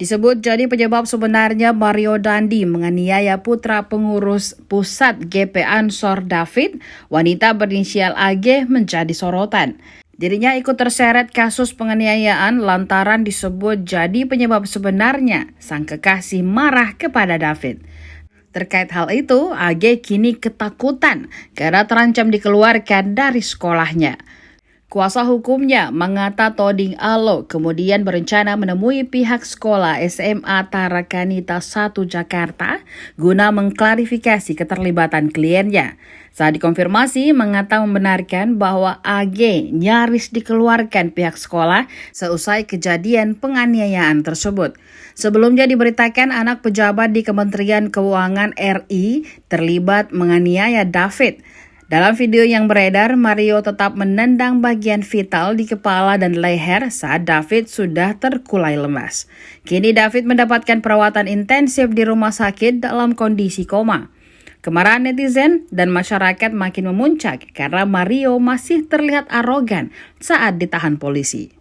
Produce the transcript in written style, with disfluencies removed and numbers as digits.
Disebut jadi penyebab sebenarnya Mario Dandi menganiaya putra pengurus pusat GP Ansor David, wanita berinisial AG, menjadi sorotan. Dirinya ikut terseret kasus penganiayaan lantaran disebut jadi penyebab sebenarnya sang kekasih marah kepada David. Terkait hal itu, AG kini ketakutan karena terancam dikeluarkan dari sekolahnya. Kuasa hukumnya, Mangata Toding Alo, kemudian berencana menemui pihak sekolah SMA Tarakanita 1 Jakarta guna mengklarifikasi keterlibatan kliennya. Saat dikonfirmasi, Mangata membenarkan bahwa AG nyaris dikeluarkan pihak sekolah seusai kejadian penganiayaan tersebut. Sebelumnya diberitakan anak pejabat di Kementerian Keuangan RI terlibat menganiaya David. Dalam video yang beredar, Mario tetap menendang bagian vital di kepala dan leher saat David sudah terkulai lemas. Kini David mendapatkan perawatan intensif di rumah sakit dalam kondisi koma. Kemarahan netizen dan masyarakat makin memuncak karena Mario masih terlihat arogan saat ditahan polisi.